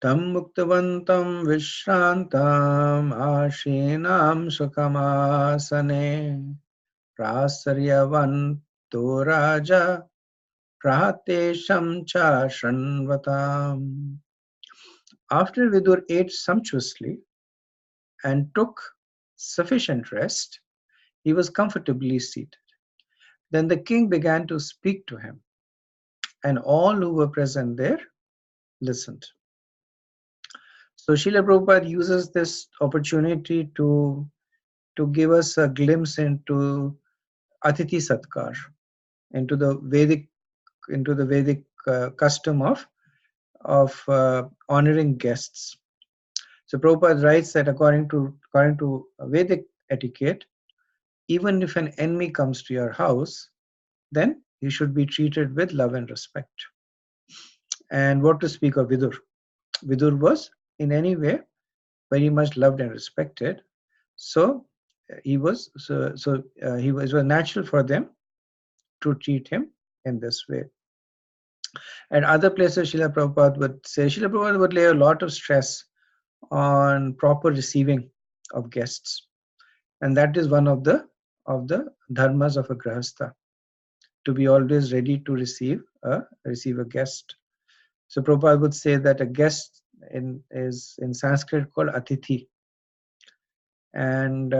Tam muktavantam vishrantam ashinam sukamasane prasaryavanto raja prahatesham cha shanvatam. After Vidur ate sumptuously and took sufficient rest, he was comfortably seated. Then the king began to speak to him, and all who were present there listened. So Srila Prabhupada uses this opportunity to give us a glimpse into Atiti Satkar, into the Vedic custom of honoring guests. So Prabhupada writes that according to Vedic etiquette, even if an enemy comes to your house, then he should be treated with love and respect. And what to speak of Vidur? Vidur was in any way very much loved and respected. So it was natural for them to treat him in this way. At other places, Srila Prabhupada would lay a lot of stress on proper receiving of guests, and that is one of the dharmas of a grahastha, to be always ready to receive a guest. So Prabhupada would say that a guest is in Sanskrit called atithi, and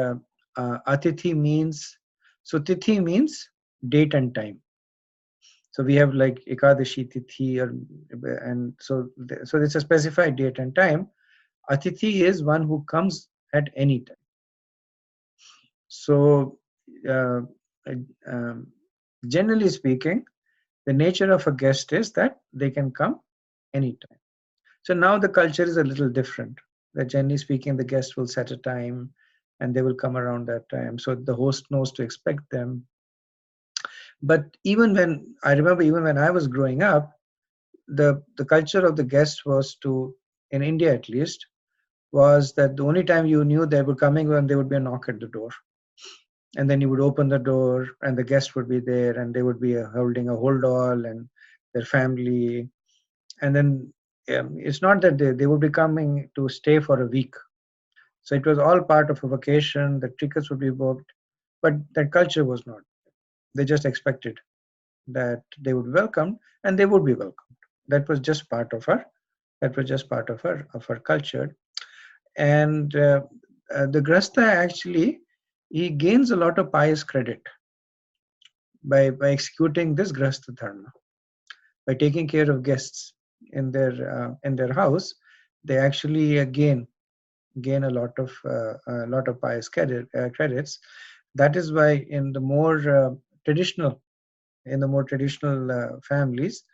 atithi means, so tithi means date and time. So we have like Ekadashi Tithi, and so it's a specified date and time. Atithi is one who comes at any time. So uh, um, generally speaking, the nature of a guest is that they can come anytime. So now the culture is a little different. That generally speaking, the guest will set a time and they will come around that time. So the host knows to expect them. But even when I was growing up, the culture of the guest was in India at least, was that the only time you knew they were coming when there would be a knock at the door. And then you would open the door and the guest would be there and they would be holding a hold all and their family. And then it's not that they would be coming to stay for a week. So it was all part of a vacation. The tickets would be booked, but that culture was not. They just expected that they would be welcomed and they would be welcomed. That was just part of our culture. And the grasta actually, he gains a lot of pious credit by executing this grasta dharma, by taking care of guests in their house. They actually gain a lot of pious credits. That is why in the more traditional families,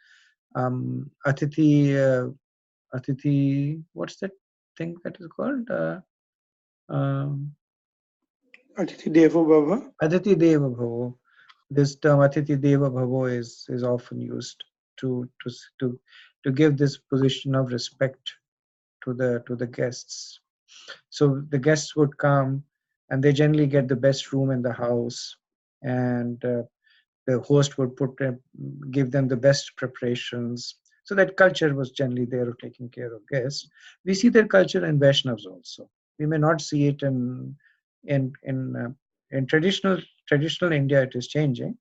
atithi, what's that thing that is called? Um, Atithi Devo Bhava. Atithi Deva Bhavo. This term Atithi Deva Bhavo is often used to to to to give this position of respect to the guests. So the guests would come, and they generally get the best room in the house, and the host would give them the best preparations. So that culture was generally there of taking care of guests. We see that culture in Vaishnavas also. We may not see it in in uh, in traditional India. It is changing,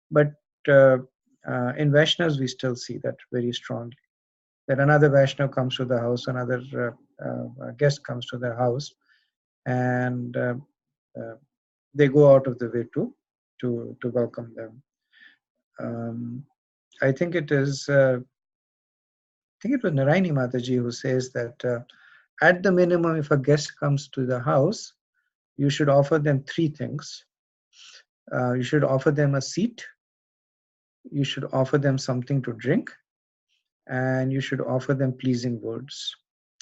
but uh, in Vaishnavas we still see that very strongly. That another Vaishnav comes to the house, another guest comes to their house, and uh, they go out of the way to welcome them. Um, I think it is. I think it was Naraini Mataji who says that at the minimum, if a guest comes to the house, you should offer them three things. You should offer them a seat. You should offer them something to drink, and you should offer them pleasing words.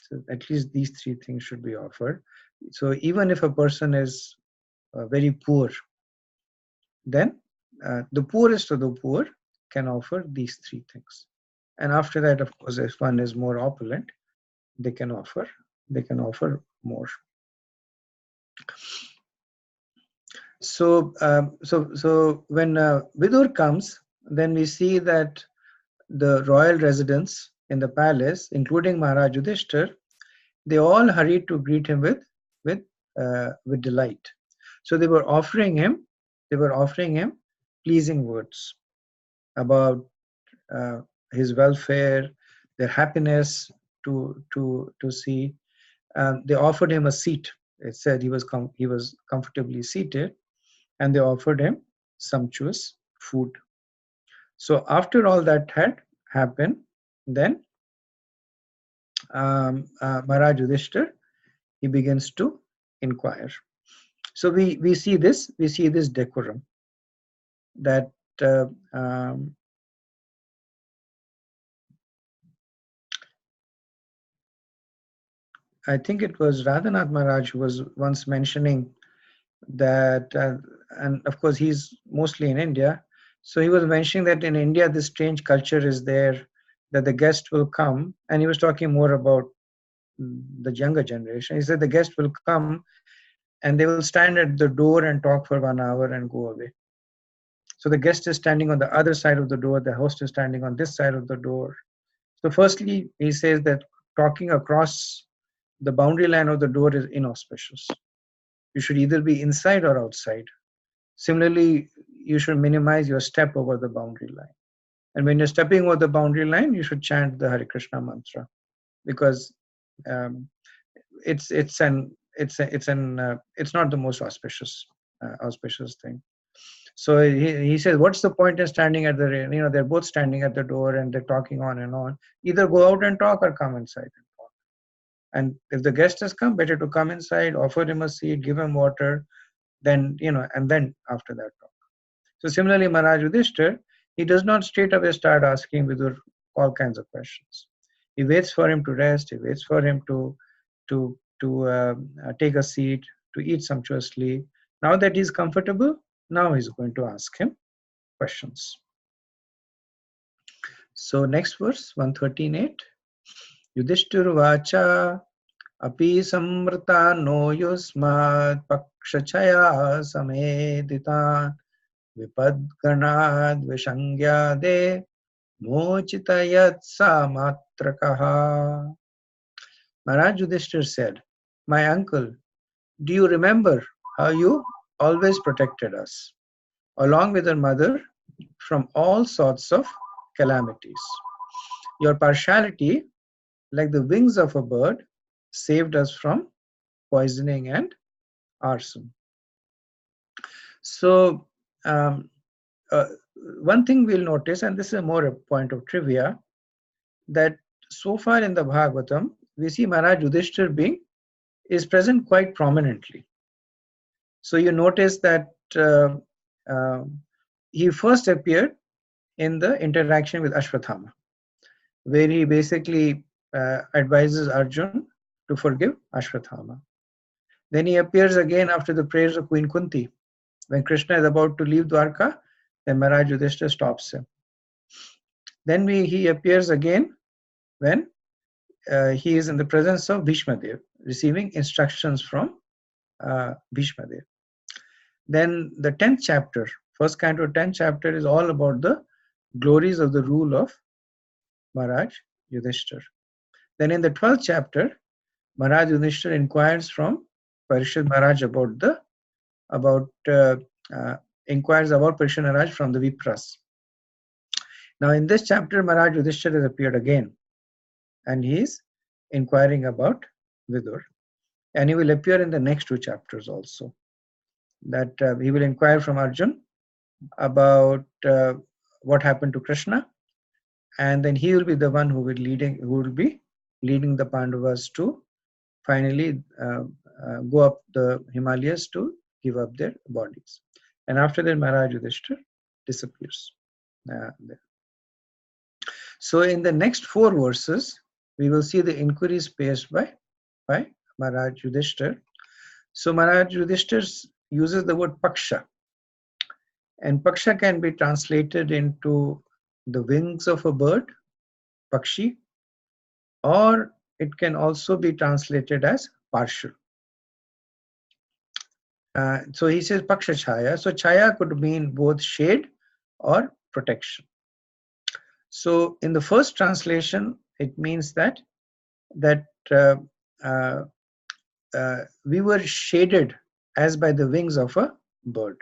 So at least these three things should be offered. So even if a person is very poor, then the poorest of the poor can offer these three things. And after that, of course, if one is more opulent, they can offer more. So when Vidur comes, then we see that the royal residence in the palace, including Maharaj Yudhishthir, they all hurried to greet him with delight. So they were offering him pleasing words about uh, his welfare, their happiness to see. They offered him a seat. It said he was comfortably seated, and they offered him sumptuous food. So after all that had happened, then Maharaj Yudhishthir, he begins to inquire. So we see this decorum that uh, um, I think it was Radhanath Maharaj who was once mentioning that, and of course he's mostly in India. So he was mentioning that in India this strange culture is there, that the guest will come, and he was talking more about the younger generation. He said the guest will come and they will stand at the door and talk for 1 hour and go away. So the guest is standing on the other side of the door, the host is standing on this side of the door. So firstly, he says that talking across the boundary line of the door is inauspicious. You should either be inside or outside. Similarly, you should minimize your step over the boundary line. And when you're stepping over the boundary line, you should chant the Hare Krishna mantra, because um, it's not the most auspicious thing. So he says, what's the point in standing at the, they're both standing at the door and they're talking on and on. Either go out and talk or come inside and talk. And if the guest has come, better to come inside, offer him a seat, give him water, then, and then after that talk. So similarly, Maharaj Yudhishthir, he does not straight away start asking Vidur all kinds of questions. He waits for him to rest. He waits for him to take a seat, to eat sumptuously. Now that he's comfortable, now he's going to ask him questions. So next verse, 113.8. Yudhishthir vacha api samvrta no yusmad pakshachaya sameditan vipadganad vishangyade mochitayat samatrakaha. Maharaj Yudhishthir said, my uncle, do you remember how you always protected us, along with your mother, from all sorts of calamities? Your partiality, like the wings of a bird, saved us from poisoning and arson. So, one thing we'll notice, and this is more a point of trivia, that so far in the Bhagavatam, we see Maharaj Yudhishthir is present quite prominently. So you notice that he first appeared in the interaction with Ashwathama, where he basically advises Arjun to forgive Ashwathama. Then he appears again after the prayers of Queen Kunti. When Krishna is about to leave Dwarka, then Maharaj Yudhishthir stops him. Then he appears again when he is in the presence of Bhishmadev, receiving instructions from Bhishmadev. Then the 10th chapter, first canto 10th chapter, is all about the glories of the rule of Maharaj Yudhishthir. Then in the 12th chapter, Maharaj Yudhishthir inquires from Parishad Maharaj inquires about Parishad Maharaj from the Vipras. Now in this chapter, Maharaj Yudhishthir has appeared again, and he is inquiring about Vidur. And he will appear in the next 2 chapters also. That he will inquire from Arjun about what happened to Krishna, and then he will be the one who will be leading the Pandavas to finally go up the Himalayas to give up their bodies. And after that, Maharaj Yudhishthir disappears. So in the next 4 verses, we will see the inquiries placed by Maharaj Yudhishthir. So Maharaj Yudhishthir uses the word paksha, and paksha can be translated into the wings of a bird, pakshi, or it can also be translated as partial. So he says paksha chaya. So chaya could mean both shade or protection. So in the first translation, It means that uh, uh, we were shaded as by the wings of a bird,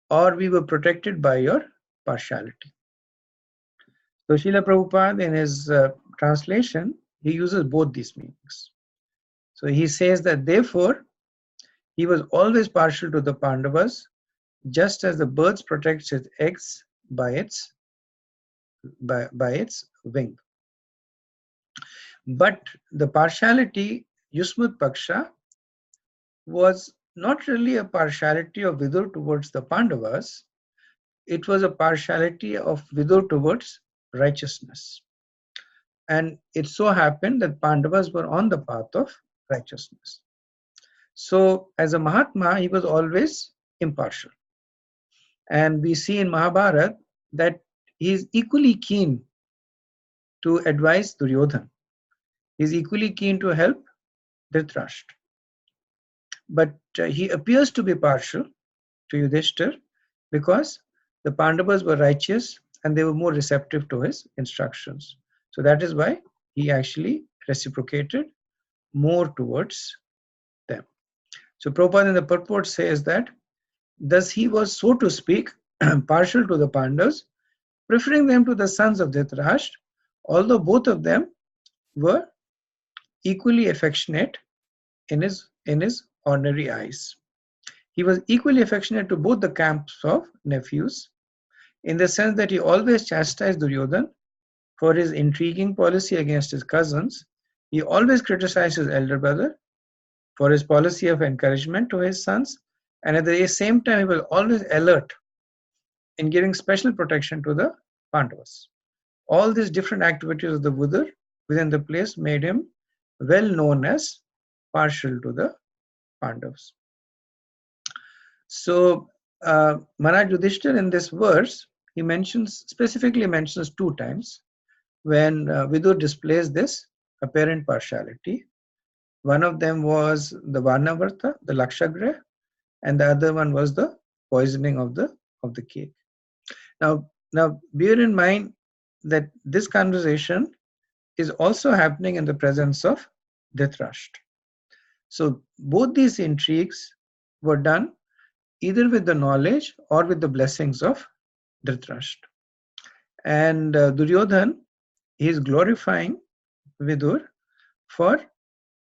or we were protected by your partiality. So Srila Prabhupada in his translation, he uses both these meanings. So he says that therefore he was always partial to the Pandavas, just as the bird protects its eggs by its wing. But the partiality, Yusmut Paksha, was not really a partiality of Vidur towards the Pandavas, it was a partiality of Vidur towards righteousness. And it so happened that Pandavas were on the path of righteousness. So, as a Mahatma, he was always impartial. And we see in Mahabharata that he is equally keen to advise Duryodhan. He is equally keen to help Dhritarashtra. But he appears to be partial to Yudhishthir because the Pandavas were righteous and they were more receptive to his instructions. So that is why he actually reciprocated more towards them. So Prabhupada in the purport says that thus he was, so to speak, partial to the Pandavas, preferring them to the sons of Dhritarashtra, although both of them were equally affectionate in his ordinary eyes. He was equally affectionate to both the camps of nephews, in the sense that he always chastised Duryodhan for his intriguing policy against his cousins. He always criticized his elder brother for his policy of encouragement to his sons, and at the same time he was always alert in giving special protection to the Pandavas. All these different activities of the Vidur within the place made him well known as partial to the Pandavas. So Maharaj Yudhishthir in this verse, he specifically mentions two times when Vidur displays this apparent partiality. One of them was the Varnavarta, the Lakshagraha, and the other one was the poisoning of the cake. Now bear in mind that this conversation is also happening in the presence of Dhritarashtra. So both these intrigues were done either with the knowledge or with the blessings of Dhritarashtra. And Duryodhan, he is glorifying Vidur for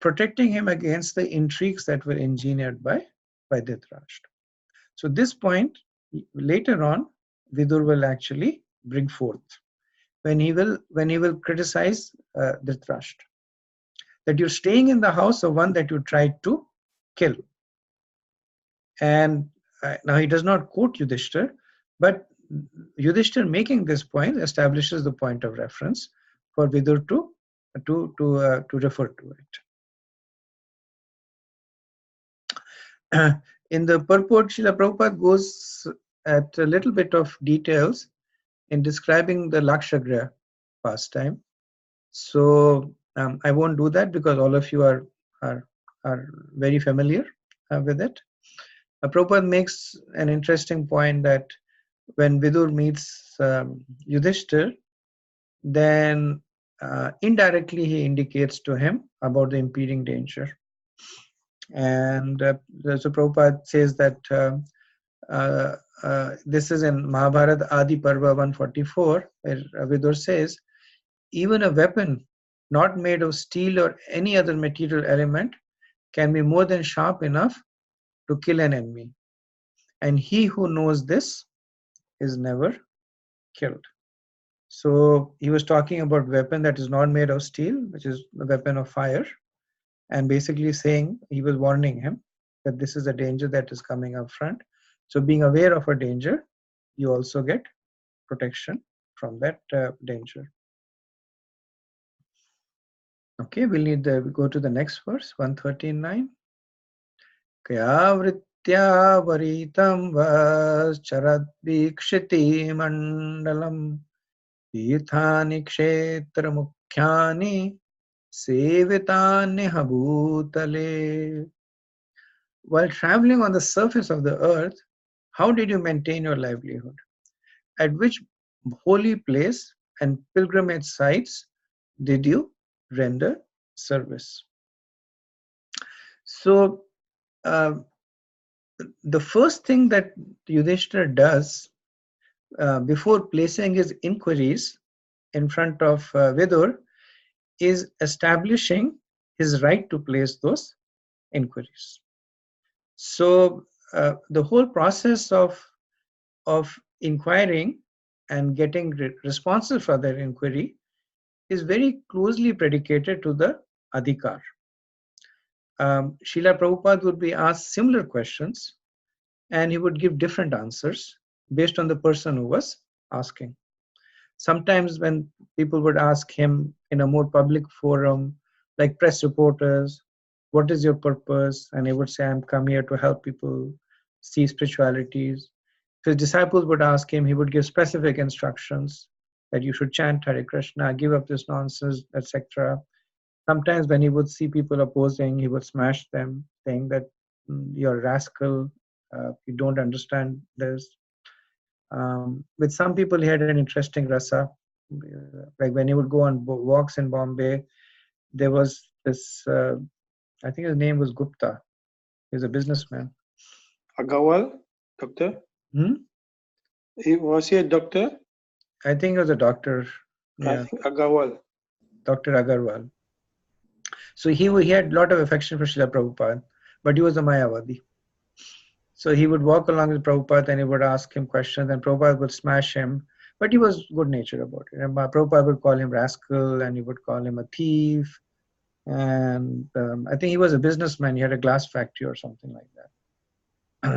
protecting him against the intrigues that were engineered by Dhritarashtra. So this point later on Vidur will actually bring forth when he will criticize Dhritarashtra, that you're staying in the house of one that you tried to kill. And now he does not quote Yudhishthir, but Yudhishthir making this point establishes the point of reference for Vidur to refer to it. In the purport, Srila Prabhupada goes at a little bit of details in describing the Lakshagraha pastime. So I won't do that because all of you are very familiar with it. Prabhupada makes an interesting point that when Vidur meets Yudhishthir, then indirectly he indicates to him about the impending danger. And so Prabhupada says that this is in Mahabharata Adi Parva 144, where Vidur says, even a weapon not made of steel or any other material element can be more than sharp enough to kill an enemy. And he who knows this is never killed. So he was talking about weapon that is not made of steel, which is a weapon of fire, and basically saying, he was warning him that this is a danger that is coming up front. So being aware of a danger, you also get protection from that danger. Okay, we'll need we go to the next verse, 139. Kaya vritya varitam vas charad vikshiti mandalam तीर्थानि क्षेत्र मुख्यानि सेवितान्यः bhutale. While traveling on the surface of the earth, how did you maintain your livelihood? At which holy place and pilgrimage sites did you render service? So uh, the first thing that Yudhishthira does before placing his inquiries in front of Vidur is establishing his right to place those inquiries. So the whole process of inquiring and getting responses for their inquiry is very closely predicated to the adhikar. Srila Prabhupada would be asked similar questions and he would give different answers based on the person who was asking. Sometimes when people would ask him in a more public forum, like press reporters, what is your purpose? And he would say, I'm come here to help people see spiritualities. If his disciples would ask him, he would give specific instructions that you should chant Hare Krishna, give up this nonsense, etc. Sometimes when he would see people opposing, he would smash them, saying that you're a rascal, you don't understand this. With some people, he had an interesting rasa. Like when he would go on walks in Bombay, there was this, I think his name was Gupta. He was a businessman. Agarwal, doctor. Hmm? Was he a doctor? I think he was a doctor. I Yeah, think Agarwal. Dr. Agarwal. So he had a lot of affection for Srila Prabhupada, but he was a Mayavadi. So he would walk along with Prabhupada and he would ask him questions, and Prabhupada would smash him. But he was good natured about it. And Prabhupada would call him rascal and he would call him a thief. And I think he was a businessman. He had a glass factory or something like that.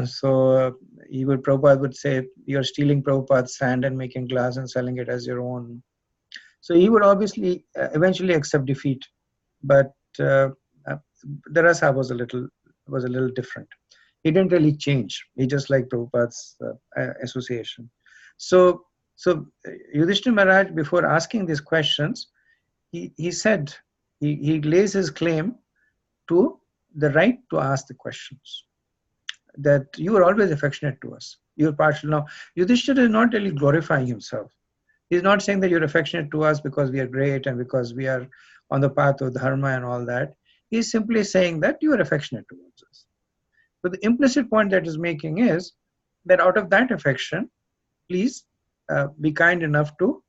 So Prabhupada would say, you're stealing Prabhupada's sand and making glass and selling it as your own. So he would obviously eventually accept defeat. But the rasa was a little different. He didn't really change. He just liked Prabhupada's association. So Yudhishthira Maharaj, before asking these questions, he said, he lays his claim to the right to ask the questions. That you are always affectionate to us. You're partial. Now, Yudhishthira is not really glorifying himself. He's not saying that you're affectionate to us because we are great and because we are on the path of dharma and all that. He's simply saying that you are affectionate towards us. But the implicit point that he's making is that out of that affection, please be kind enough to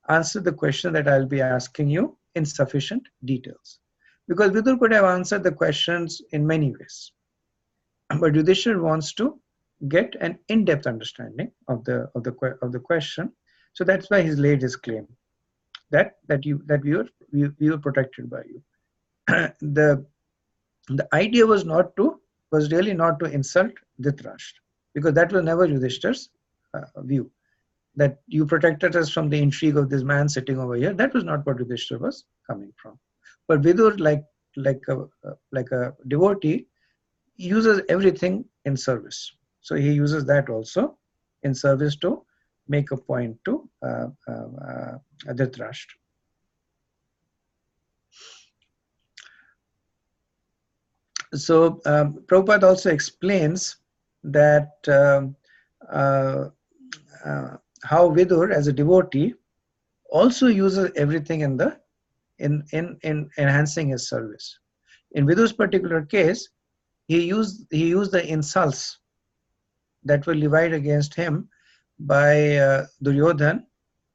answer the question that I'll be asking you in sufficient details. Because Vidur could have answered the questions in many ways. But Yudhishthira wants to get an in-depth understanding of the question. So that's why he's laid his claim that we were protected by you. the idea was really not to insult Dhritarashtra, because that was never Yudhishthira's view. That you protected us from the intrigue of this man sitting over here. That was not what Yudhishthira was coming from. But Vidur, like a devotee, uses everything in service. So he uses that also in service to make a point to Dhritarashtra. So Prabhupada also explains that how Vidur, as a devotee, also uses everything in enhancing his service. In Vidur's particular case, he used the insults that were levied against him by Duryodhan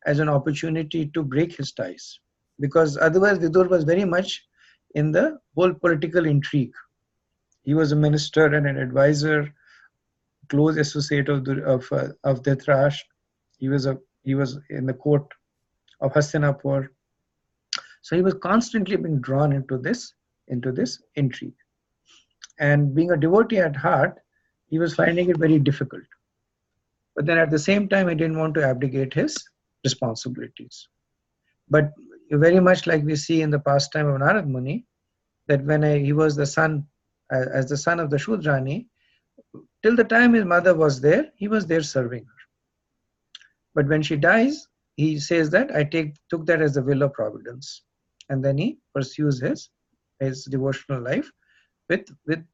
as an opportunity to break his ties, because otherwise Vidur was very much in the whole political intrigue. He was a minister and an advisor, close associate of Dhritarashtra. He was in the court of Hastinapur. So he was constantly being drawn into this intrigue. And being a devotee at heart, he was finding it very difficult. But then at the same time, he didn't want to abdicate his responsibilities. But very much like we see in the pastime of Narad Muni, that when he was the son, as the son of the Shudrani, till the time his mother was there, he was there serving her. But when she dies, he says that I took that as the will of Providence. And then he pursues his devotional life with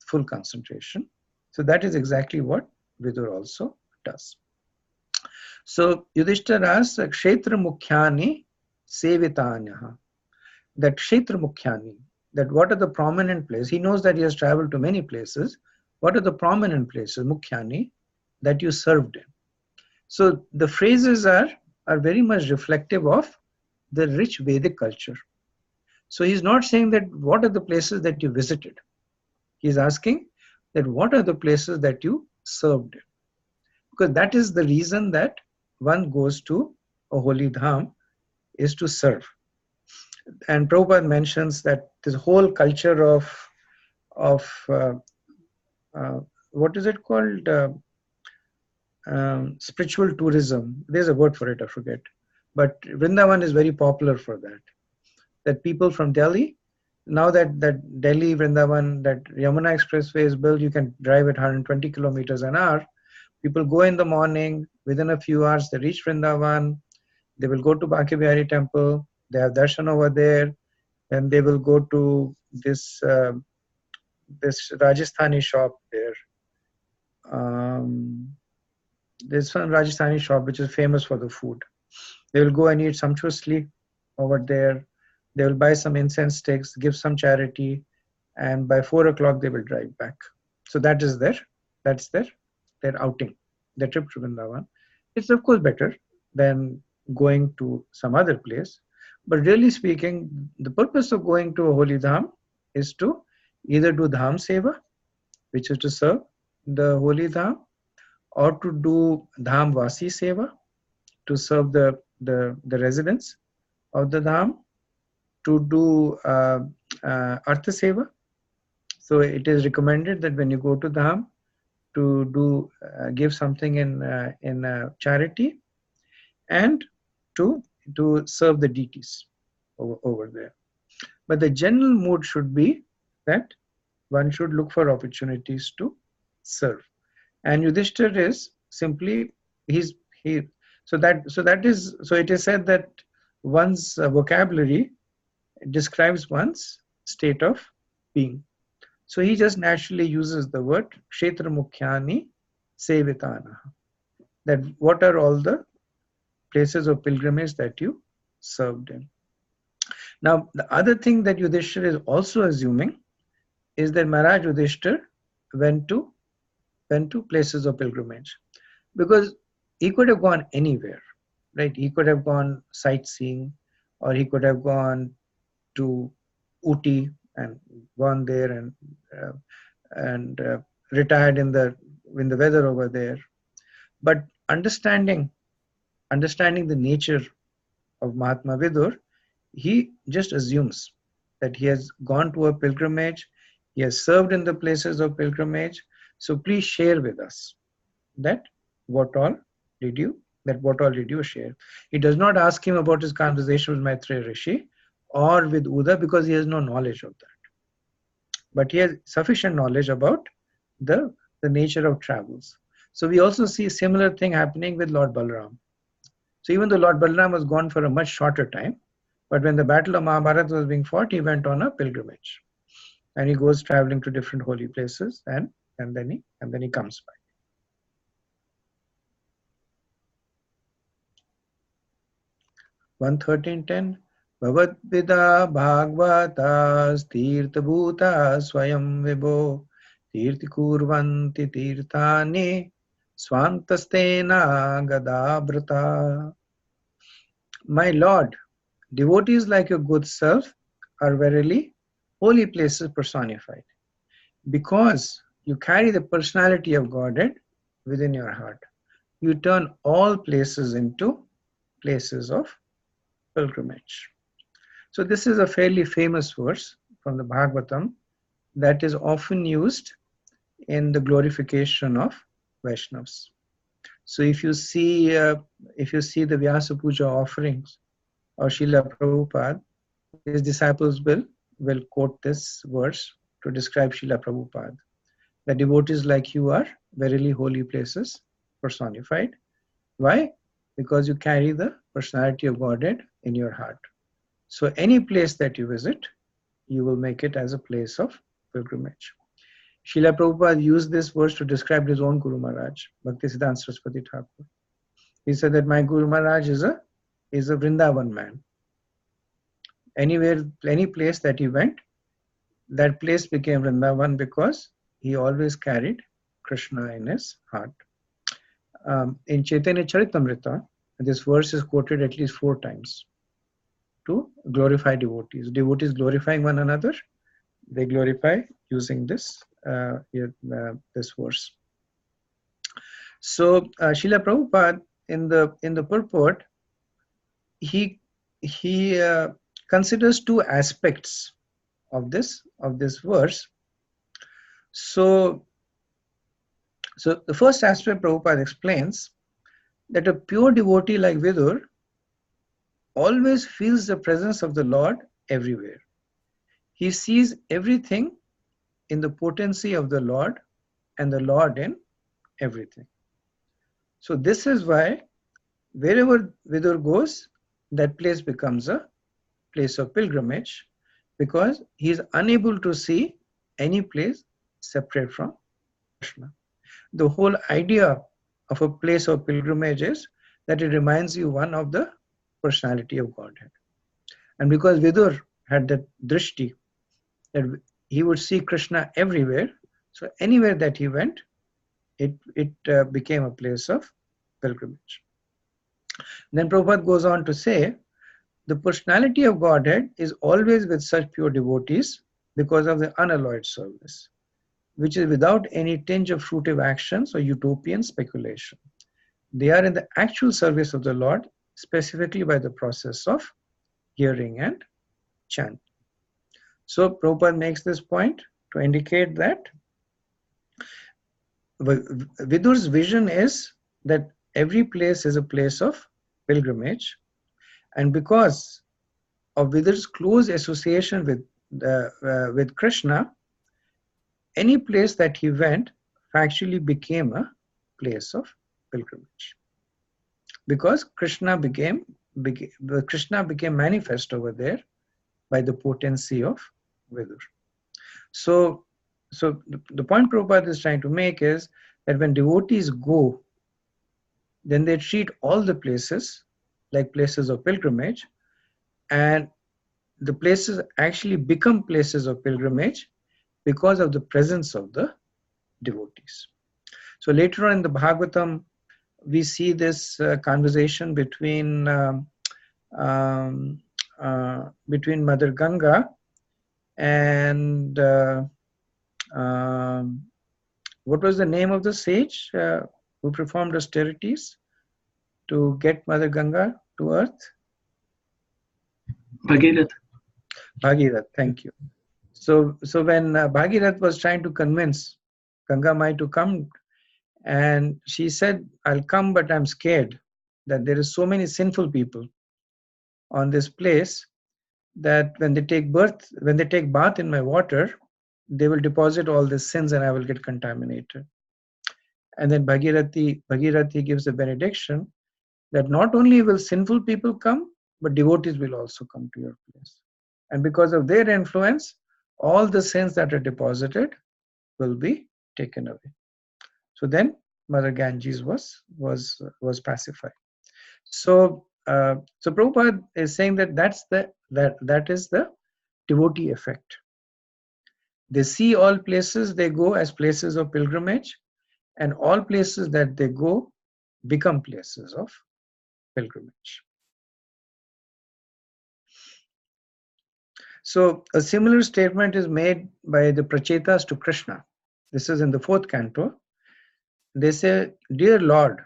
full concentration. So that is exactly what Vidur also does. So Yudhishthira asks, Kshetra Mukhyani Sevitanyaha. that Kshetra Mukhyani, that what are the prominent places? He knows that he has traveled to many places. What are the prominent places, Mukhyani, that you served in? So the phrases are very much reflective of the rich Vedic culture. So he's not saying that what are the places that you visited. He's asking that what are the places that you served in. Because that is the reason that one goes to a holy dham, is to serve. And Prabhupada mentions that this whole culture of what is it called? Spiritual tourism. There's a word for it, I forget. But Vrindavan is very popular for that. That people from Delhi, now that Delhi Vrindavan, that Yamuna Expressway is built, you can drive at 120 kilometers an hour. People go in the morning, within a few hours, they reach Vrindavan, they will go to Bhayahari temple, they have darshan over there, and they will go to this Rajasthani shop there. There's one Rajasthani shop which is famous for the food. They will go and eat sumptuously over there. They will buy some incense sticks, give some charity, and by 4 o'clock they will drive back. So that's their outing, their trip to Vrindavan. It's of course better than going to some other place. But really speaking, the purpose of going to a holy dham is to either do dham seva, which is to serve the holy dham, or to do dham vasi seva, to serve the residents of the dham, to do artha seva. So it is recommended that when you go to dham, to do give something in charity, and to serve the deities over there. But the general mood should be that one should look for opportunities to serve. And Yudhishthir is simply he. So it is said that one's vocabulary describes one's state of being. So he just naturally uses the word Kshetra Mukhyani Sevitana. That what are all the places of pilgrimage that you served in. Now, the other thing that Yudhishthir is also assuming is that Maharaj Yudhishthir went to places of pilgrimage, because he could have gone anywhere, right? He could have gone sightseeing, or he could have gone to Uti and gone there and retired in the weather over there. But understanding the nature of Mahatma Vidur, he just assumes that he has gone to a pilgrimage, he has served in the places of pilgrimage. So please share with us that what all did you share. He does not ask him about his conversation with Maitreya Rishi or with Uda, because he has no knowledge of that. But he has sufficient knowledge about the nature of travels. So we also see a similar thing happening with Lord Balaram. So even though Lord Balaram was gone for a much shorter time, but when the battle of Mahabharata was being fought, he went on a pilgrimage. And he goes traveling to different holy places, and then he comes back. One 13:10. Bhavat-vida bhagavatas tirtha-bhuta swayam vibho tirti-kurvanti tirthani swantastena gadabrata. My Lord, devotees like your good self are verily holy places personified, because you carry the personality of Godhead within your heart. You turn all places into places of pilgrimage. So this is a fairly famous verse from the Bhagavatam that is often used in the glorification of Vaishnavas. So if you see the Vyasa Puja offerings of Srila Prabhupada, his disciples will quote this verse to describe Srila Prabhupada. The devotees like you are verily holy places personified. Why? Because you carry the personality of Godhead in your heart. So any place that you visit, you will make it as a place of pilgrimage. Srila Prabhupada used this verse to describe his own Guru Maharaj, Bhaktisiddhanta Saraswati Thakur. He said that my Guru Maharaj is a Vrindavan man. Anywhere, any place that he went, that place became Vrindavan because he always carried Krishna in his heart. In Chaitanya Charitamrita, this verse is quoted at least 4 times to glorify devotees. Devotees glorifying one another, they glorify using this verse. So Srila Prabhupada in the purport, he considers 2 aspects of this verse. So the first aspect Prabhupada explains that a pure devotee like Vidur always feels the presence of the Lord everywhere. He sees everything in the potency of the Lord and the Lord in everything. So this is why wherever Vidur goes, that place becomes a place of pilgrimage, because he is unable to see any place separate from Krishna. The whole idea of a place of pilgrimage is that it reminds you one of the personality of Godhead. And because Vidur had that drishti, that he would see Krishna everywhere, so anywhere that he went, it became a place of pilgrimage. Then Prabhupada goes on to say, the personality of Godhead is always with such pure devotees because of the unalloyed service, which is without any tinge of fruitive actions or utopian speculation. They are in the actual service of the Lord, specifically by the process of hearing and chant. So Prabhupada makes this point to indicate that Vidur's vision is that every place is a place of pilgrimage, and because of Vidur's close association with Krishna, any place that he went actually became a place of pilgrimage, because Krishna became manifest over there by the potency of Vidur. So the point Prabhupada is trying to make is that when devotees go, then they treat all the places like places of pilgrimage, and the places actually become places of pilgrimage because of the presence of the devotees. So later on in the Bhagavatam, we see this conversation between Mother Ganga and what was the name of the sage who performed austerities to get Mother Ganga to earth? Bhagirath. Bhagirath, thank you. So when Bhagirath was trying to convince Ganga Mai to come, and she said, I'll come, but I'm scared that there is so many sinful people on this place that when they take bath in my water, they will deposit all the sins and I will get contaminated. And then Bhagirathi gives a benediction that not only will sinful people come, but devotees will also come to your place. And because of their influence, all the sins that are deposited will be taken away. So then Mother Ganges was pacified. So Prabhupada is saying that that is the devotee effect. They see all places they go as places of pilgrimage, and all places that they go become places of pilgrimage. So a similar statement is made by the Prachetas to Krishna. This is in the 4th canto. They say, Dear Lord,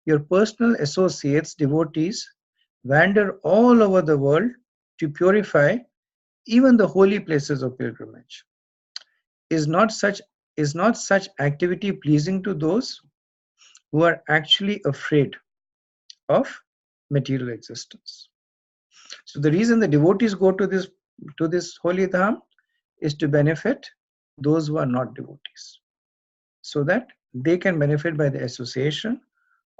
your personal associates, devotees, wander all over the world to purify even the holy places of pilgrimage. Is not such activity pleasing to those who are actually afraid of material existence? So the reason the devotees go to this holy dham is to benefit those who are not devotees, so that they can benefit by the association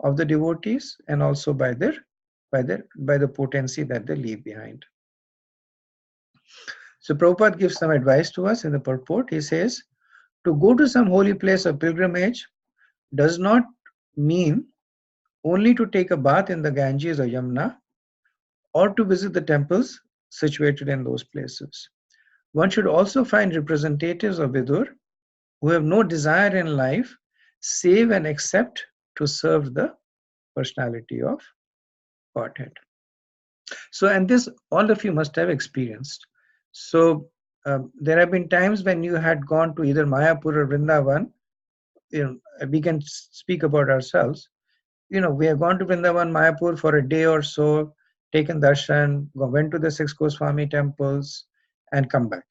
of the devotees and also by the potency that they leave behind. So Prabhupada gives some advice to us in the purport. He says, to go to some holy place of pilgrimage does not mean only to take a bath in the Ganges or Yamuna, or to visit the temples situated in those places. One should also find representatives of Vidur who have no desire in life save and except to serve the personality of Godhead. So, and this all of you must have experienced. So, there have been times when you had gone to either Mayapur or Vrindavan. We can speak about ourselves. We have gone to Vrindavan, Mayapur for a day or so, taken darshan, went to the six Goswami temples, and come back.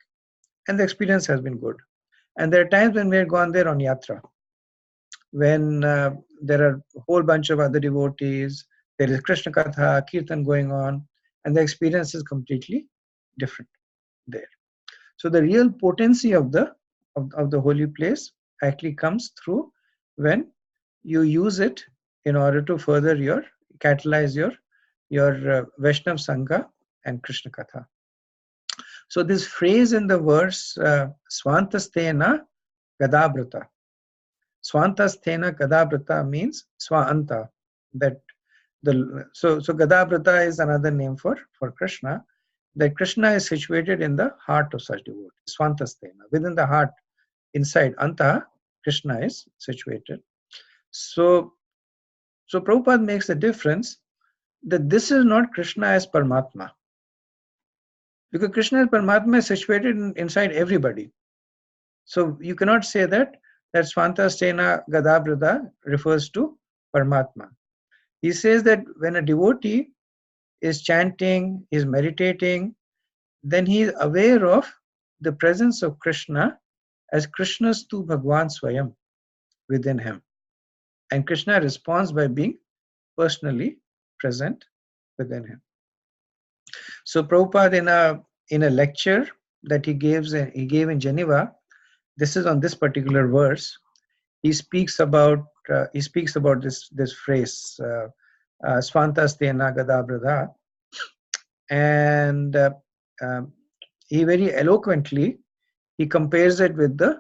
And the experience has been good. And there are times when we have gone there on yatra, when there are a whole bunch of other devotees, there is Krishna Katha, Kirtan going on, and the experience is completely different there. So the real potency of the holy place actually comes through when you use it in order to further catalyze your Vaishnav Sangha and Krishna Katha. So this phrase in the verse, Swantastena Gadabrata. Swantastena Gadabrata means Swanta. So Gadabrata is another name for Krishna. That Krishna is situated in the heart of such devotees. Swantastena. Within the heart, inside Anta, Krishna is situated. So Prabhupada makes a difference that this is not Krishna as Paramatma. Because Krishna as Paramatma is situated inside everybody. So you cannot say that Swantastena Gadabrata refers to Paramatma. He says that when a devotee is chanting, is meditating, then he is aware of the presence of Krishna as Krishna's tu Bhagwan Swayam within him. And Krishna responds by being personally present within him. So Prabhupada in a lecture that he gave in Geneva, this is on this particular verse. He speaks about this phrase, Swantastena Gadabrata, and he very eloquently he compares it with the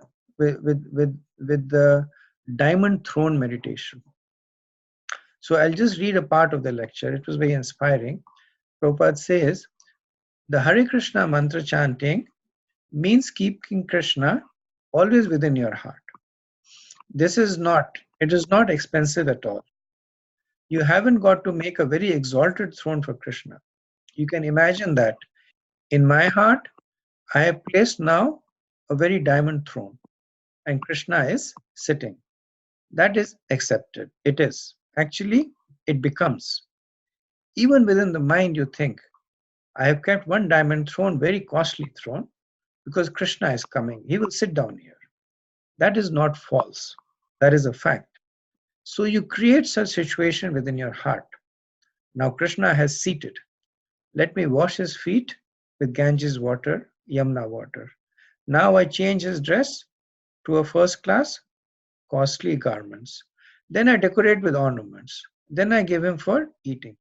diamond throne meditation. So I'll just read a part of the lecture. It was very inspiring. Prabhupada says, the Hare Krishna mantra chanting means keeping Krishna always within your heart. It is not expensive at all. You haven't got to make a very exalted throne for Krishna. You can imagine that in my heart, I have placed now a very diamond throne, and Krishna is sitting. That is accepted. It is. Actually, it becomes. Even within the mind, you think, I have kept one diamond throne, very costly throne, because Krishna is coming. He will sit down here. That is not false. That is a fact. So you create such situation within your heart. Now Krishna has seated. Let me wash his feet with Ganges water, Yamuna water. Now I change his dress to a first class, costly garments. Then I decorate with ornaments. Then I give him for eating.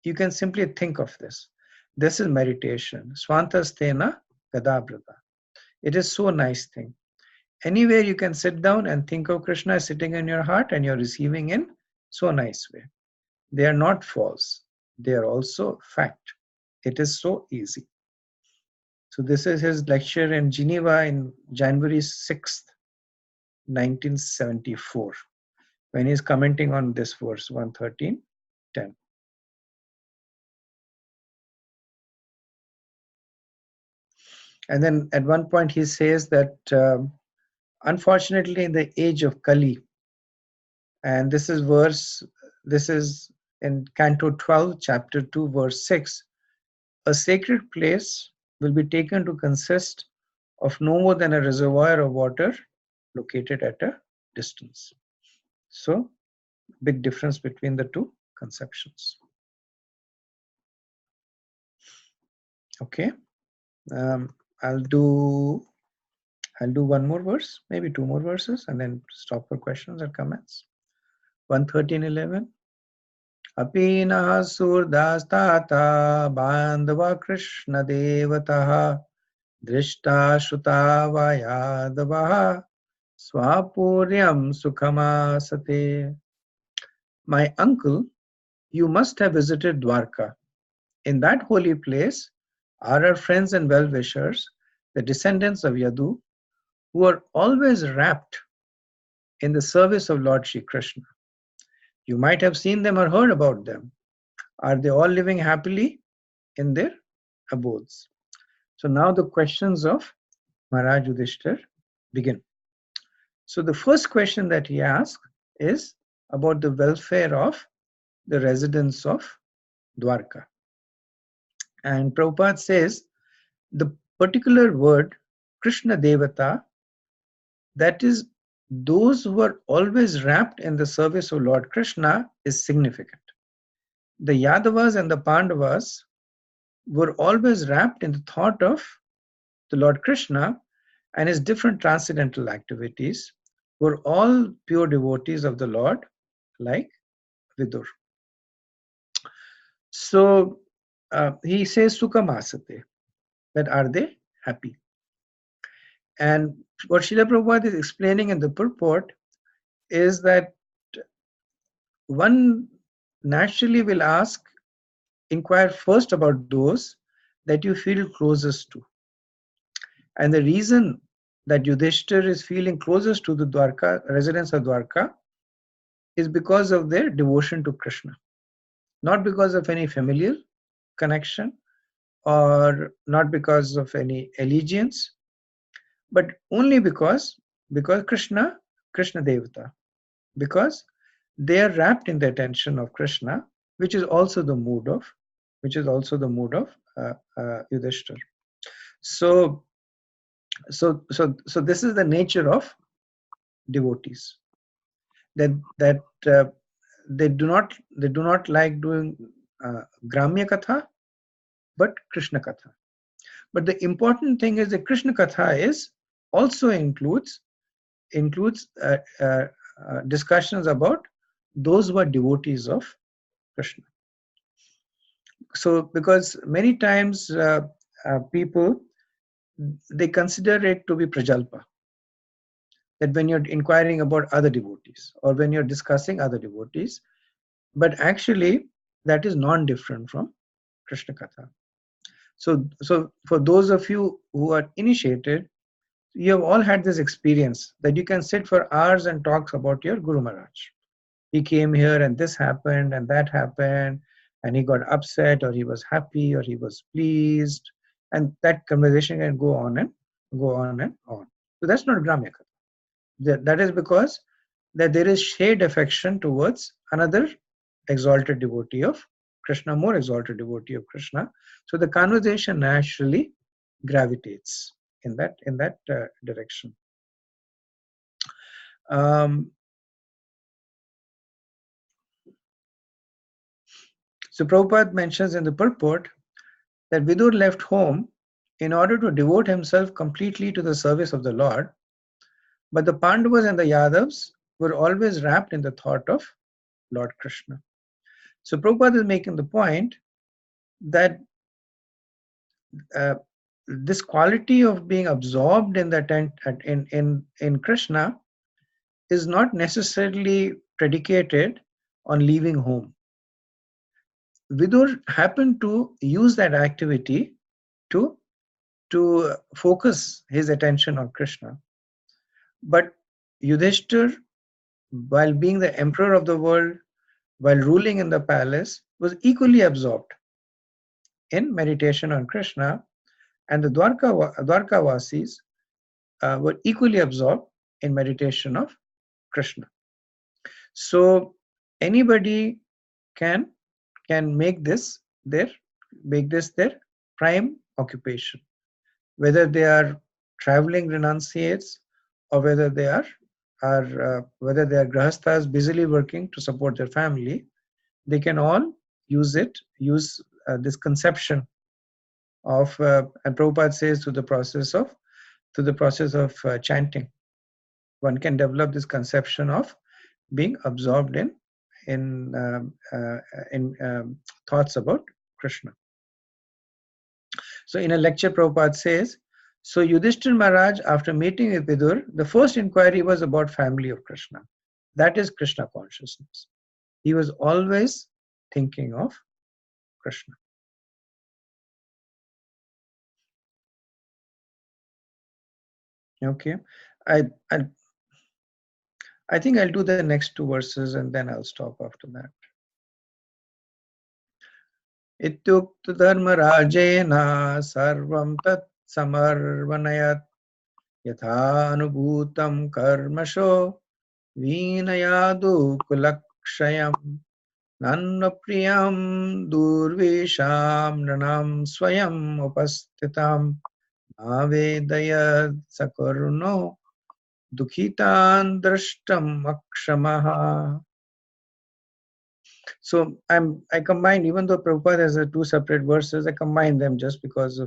You can simply think of this. This is meditation. Swantastena Gadabrata. It is so nice thing. Anywhere you can sit down and think of Krishna sitting in your heart and you're receiving in so nice way. They are not false. They are also fact. It is so easy. So this is his lecture in Geneva in January 6th, 1974, when he's commenting on this verse 113:10. And then at one point he says that unfortunately in the age of Kali, and this is in Canto 12, Chapter 2, verse 6, a sacred place will be taken to consist of no more than a reservoir of water located at a distance. So, big difference between the two conceptions. Okay, I'll do one more verse, maybe two more verses, and then stop for questions or comments. 113:11. Apina surdastata bandhava Krishna devataha drishta shruta vayadavaha swapuryam sukhamasate. My uncle, you must have visited Dwarka. In that holy place, are our friends and well-wishers, the descendants of Yadu, who are always wrapped in the service of Lord Shri Krishna. You might have seen them or heard about them. Are they all living happily in their abodes? So now the questions of Maharaj Yudhishthir begin. So the first question that he asks is about the welfare of the residents of Dwarka. And Prabhupada says the particular word Krishna Devata, that is, those who are always wrapped in the service of Lord Krishna, is significant. The Yadavas and the Pandavas were always wrapped in the thought of the Lord Krishna and his different transcendental activities, were all pure devotees of the Lord, like Vidur. So he says Sukhamasate, that are they happy? And what Srila Prabhupada is explaining in the purport is that one naturally will inquire first about those that you feel closest to. And the reason that Yudhishthir is feeling closest to the Dwarka, residents of Dwarka, is because of their devotion to Krishna. Not because of any familial connection or not because of any allegiance, but only because Krishna Devata, because they are wrapped in the attention of Krishna, which is also the mood of Yudhishthir. So this is the nature of devotees. That they do not like doing Gramya Katha, but Krishna Katha. But the important thing is that Krishna Katha also includes discussions about those who are devotees of Krishna. So because many times people, they consider it to be prajalpa, that when you're inquiring about other devotees or when you're discussing other devotees, but actually that is non-different from Krishna Katha. So for those of you who are initiated, you have all had this experience that you can sit for hours and talk about your Guru Maharaj. He came here and this happened and that happened, and he got upset or he was happy or he was pleased, and that conversation can go on and on. So that's not Gramya Katha. That is because that there is shared affection towards another exalted devotee of Krishna, more exalted devotee of Krishna. So the conversation naturally gravitates in that direction. So Prabhupada mentions in the purport that Vidur left home in order to devote himself completely to the service of the Lord, but the Pandavas and the Yadavas were always wrapped in the thought of Lord Krishna. So Prabhupada is making the point that this quality of being absorbed in in Krishna is not necessarily predicated on leaving home. Vidur happened to use that activity to focus his attention on Krishna. But Yudhishthir, while being the emperor of the world, while ruling in the palace, was equally absorbed in meditation on Krishna, and the Dwarkavasis were equally absorbed in meditation of Krishna. So anybody can make this their prime occupation, whether they are traveling renunciates or whether they are grahasthas busily working to support their family. They can all use this conception of and Prabhupada says through the process of chanting, one can develop this conception of being absorbed in thoughts about Krishna. So in a lecture, Prabhupada says, so Yudhishthir Maharaj, after meeting with Vidur, the first inquiry was about family of Krishna. That is Krishna consciousness. He was always thinking of Krishna. Okay, I I I think I'll do the next two verses and then I'll stop after that. इत्युक्त धर्मराजेन सर्वं तत् समर्वणयत् यथानुभूतं कर्मशो वीणयादुकुलक्षयम् नन्नप्रियं दुर्विशां नृणां स्वयम् उपस्थितां नावेदयत् सकरुणो दुःखितान् द्रष्टुम् अक्षमः. So I combined, even though Prabhupada has two separate verses, I combined them just because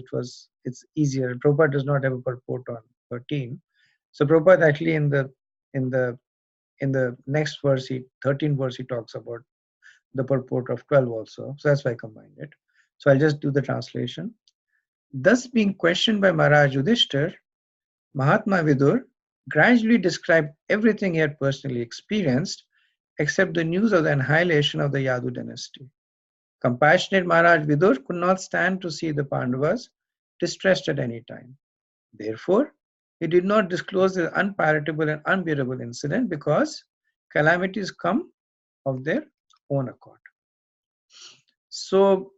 it's easier. Prabhupada does not have a purport on 13. So Prabhupada actually in the in the next verse, 13 verse, he talks about the purport of 12 also. So that's why I combined it. So I'll just do the translation. Thus being questioned by Maharaj Yudhishthir, Mahatma Vidur gradually described everything he had personally experienced except the news of the annihilation of the Yadu dynasty. Compassionate Maharaj Vidur could not stand to see the Pandavas distressed at any time. Therefore, he did not disclose the unpalatable and unbearable incident because calamities come of their own accord. So,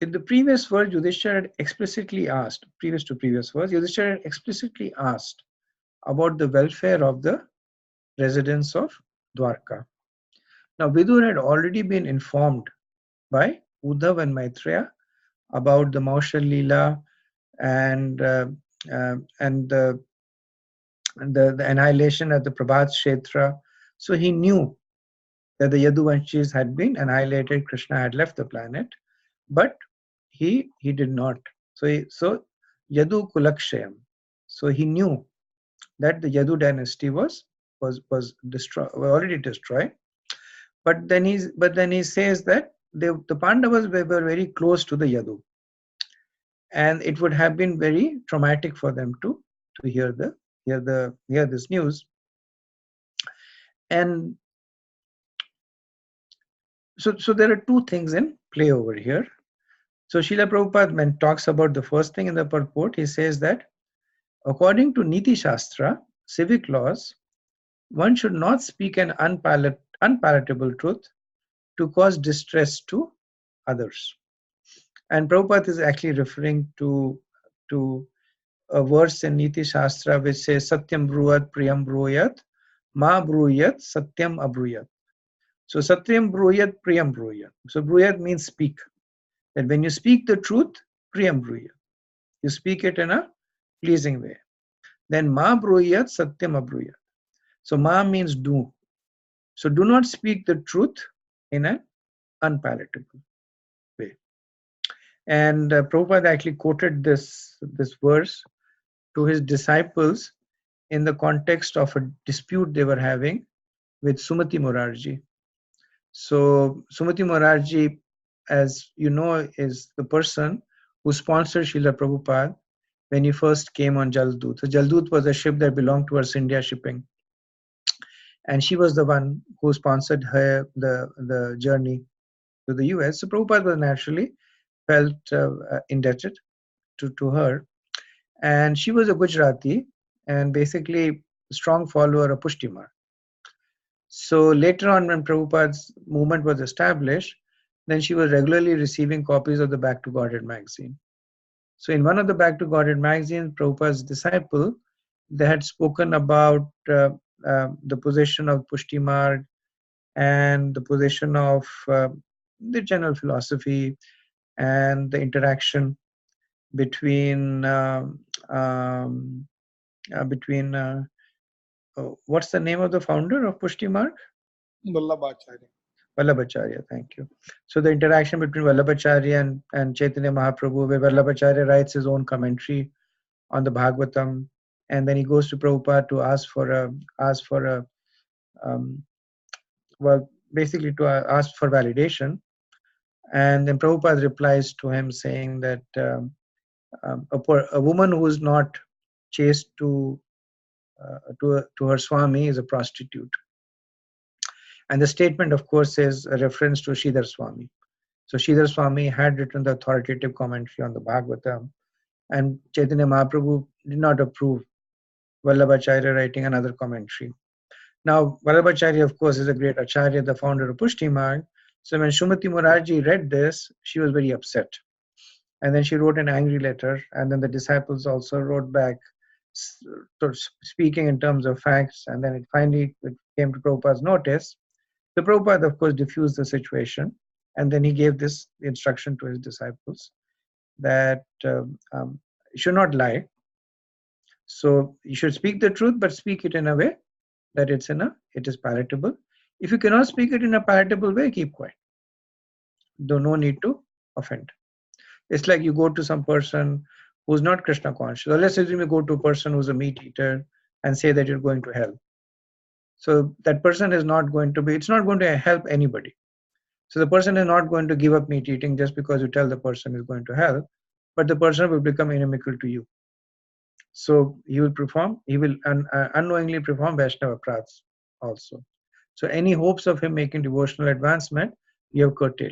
in the previous verse, Yudhishthira had explicitly asked, previous to previous verse, Yudhishthira had explicitly asked about the welfare of the residents of Dwarka. Now, Vidur had already been informed by Uddhav and Maitreya about the Maushal Leela and the annihilation at the Prabhat Kshetra. So he knew that the Yaduvanshis had been annihilated, Krishna had left the planet, but he did not. So Yadu Kulakshayam. So he knew that the Yadu dynasty was destroyed, already destroyed. But then he says that the Pandavas were very close to the Yadu, and it would have been very traumatic for them to hear this news. And so there are two things in play over here. So Srila Prabhupada talks about the first thing in the purport. He says that according to Niti Shastra, civic laws, one should not speak an unpalatable truth to cause distress to others. And Prabhupada is actually referring to a verse in Niti Shastra which says Satyam Bruat Priyam Bruyat Ma Bruyat Satyam Abruyat. So Satyam Bruyat Priyam Bruyat. So Bruyat means speak. That when you speak the truth, Priyam Bruyat. You speak it in a pleasing way. Then Ma Bruyat Satyam Abruyat. So Ma means do. So do not speak the truth in an unpalatable way. And Prabhupada actually quoted this verse to his disciples in the context of a dispute they were having with Sumati Morarji. So Sumati Morarji, as you know, is the person who sponsored Srila Prabhupada when he first came on Jaldut. So Jaldut was a ship that belonged to Earth India Shipping, and she was the one who sponsored her the journey to the US. So Prabhupada was naturally felt indebted to her, and she was a Gujarati and basically a strong follower of Pushtimar. So later on, when Prabhupada's movement was established, then she was regularly receiving copies of the Back to Godhead magazine. So in one of the Back to Godhead magazines, Prabhupada's disciple, they had spoken about the position of Pushti Marg and the position of the general philosophy and the interaction between between what's the name of the founder of Pushti Marg? Vallabhacharya. Vallabhacharya, thank you. So the interaction between Vallabhacharya and Chaitanya Mahaprabhu, where Vallabhacharya writes his own commentary on the Bhagavatam, and then he goes to Prabhupada to ask for a um, well, basically to ask for validation, and then Prabhupada replies to him saying that a woman who is not chaste to her Swami is a prostitute. And the statement, of course, is a reference to Sridhar Swami. So Sridhar Swami had written the authoritative commentary on the Bhagavatam, And Chaitanya Mahaprabhu did not approve Vallabhacharya writing another commentary. Now, Vallabhacharya, of course, is a great acharya, the founder of Pushti Marg. So when Shumati Murarji read this, she was very upset. And then she wrote an angry letter, and then the disciples also wrote back, speaking in terms of facts, and then it came to Prabhupada's notice. The Prabhupada, of course, diffused the situation, and then he gave this instruction to his disciples that you should not lie. So you should speak the truth, but speak it in a way that it is palatable. If you cannot speak it in a palatable way, keep quiet. Though no need to offend. It's like you go to some person who's not Krishna conscious. Or let's assume you go to a person who's a meat eater and say that you're going to hell. So that person is not going to be, it's not going to help anybody. So the person is not going to give up meat eating just because you tell the person is going to hell, but the person will become inimical to you. So he will unknowingly perform Vaishnava prats also. So any hopes of him making devotional advancement, you have curtailed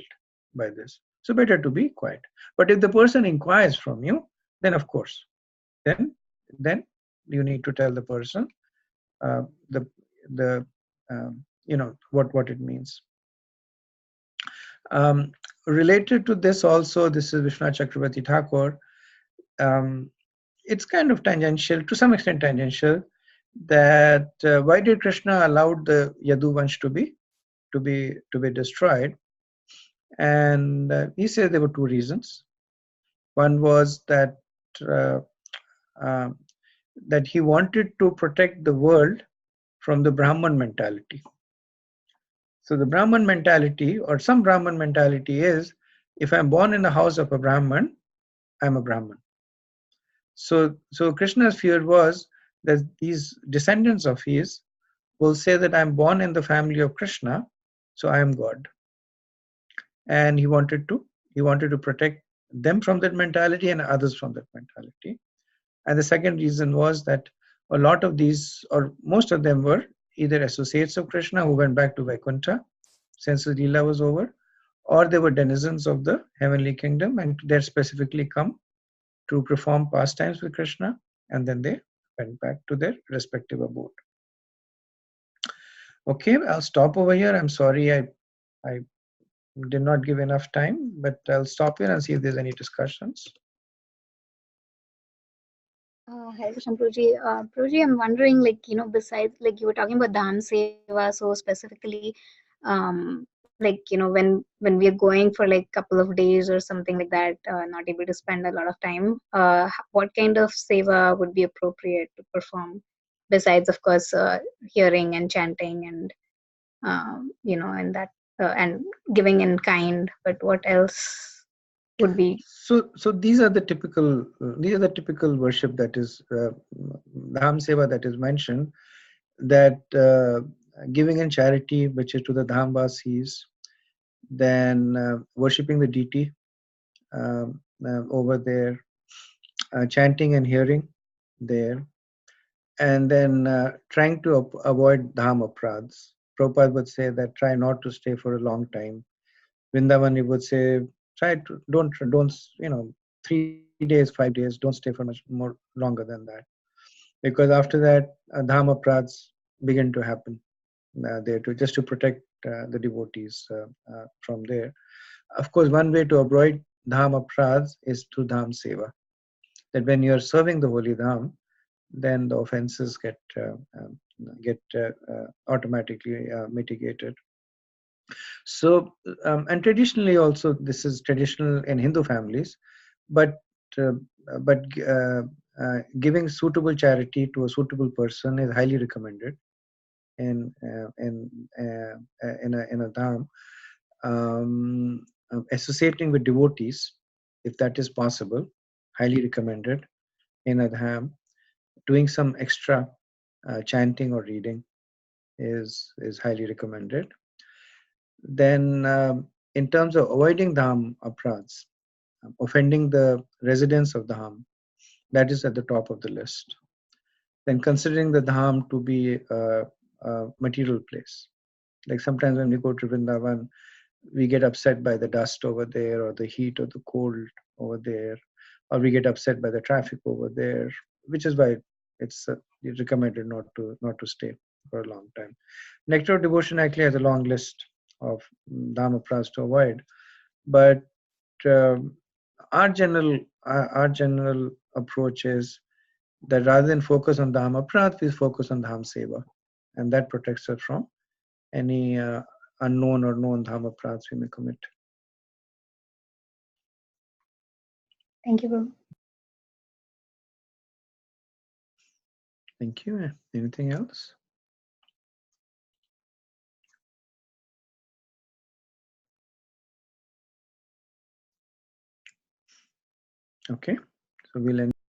by this. So better to be quiet. But if the person inquires from you, then of course, then then you need to tell the person uh, the the what it means. Um, Related to this also, this is Vishwanath Chakravarti Thakur. Um, it's kind of tangential, to some extent tangential, that why did Krishna allowed the Yadu Vansh to be destroyed? And he said there were two reasons. One was uh, uh, that he wanted to protect the world from the Brahman mentality. So the Brahman mentality, or some Brahman mentality, is if I'm born in the house of a Brahman, I'm a Brahman. So Krishna's fear was that these descendants of his will say that I'm born in the family of Krishna, so I am God. And he wanted to protect them from that mentality and others from that mentality. And the second reason was that a lot of these, or most of them, were either associates of Krishna who went back to Vaikuntha since the Leela was over, or they were denizens of the heavenly kingdom and they specifically come to perform pastimes with Krishna, and then they went back to their respective abode. Okay, I'll stop over here. I'm sorry I did not give enough time, but I'll stop here and see if there's any discussions. Hi, Prabhuji. Prabhuji, I'm wondering, like, besides, like, you were talking about Dham Seva, so specifically, when we are going for like couple of days or something like that, not able to spend a lot of time, what kind of seva would be appropriate to perform, besides, of course, hearing and chanting and, and that, and giving in kind, but what else would be? So these are the typical worship that is Dham Seva that is mentioned, that giving in charity, which is to the Dhamvasis, then worshipping the deity over there, chanting and hearing there, and then trying to avoid dham apradhs. Prabhupada would say that try not to stay for a long time. Vrindavan, he would say, try to don't 3 days, 5 days, don't stay for much more longer than that, because after that dham apradhs begin to happen there, just to protect the devotees from there. Of course, one way to avoid dham apradhs is through dham seva. That when you are serving the holy dham, then the offenses get automatically mitigated. So, and traditionally also, this is traditional in Hindu families, but uh, but giving suitable charity to a suitable person is highly recommended in in a dham. Associating with devotees, if that is possible, highly recommended in a dham. Doing some extra chanting or reading is highly recommended. Then, in terms of avoiding dham apradhs, offending the residents of dham, that is at the top of the list. Then, considering the dham to be a material place, like sometimes when we go to Vrindavan, we get upset by the dust over there or the heat or the cold over there. or we get upset by the traffic over there, which is why it's recommended not to stay for a long time. Nectar of Devotion actually has a long list of dharma paths to avoid, but um, our general approach is that rather than focus on dharma path, we focus on dham seva, and that protects us from any unknown or known dharma paths we may commit. Thank you, Prabhu. Thank you. Anything else? Okay, so we'll end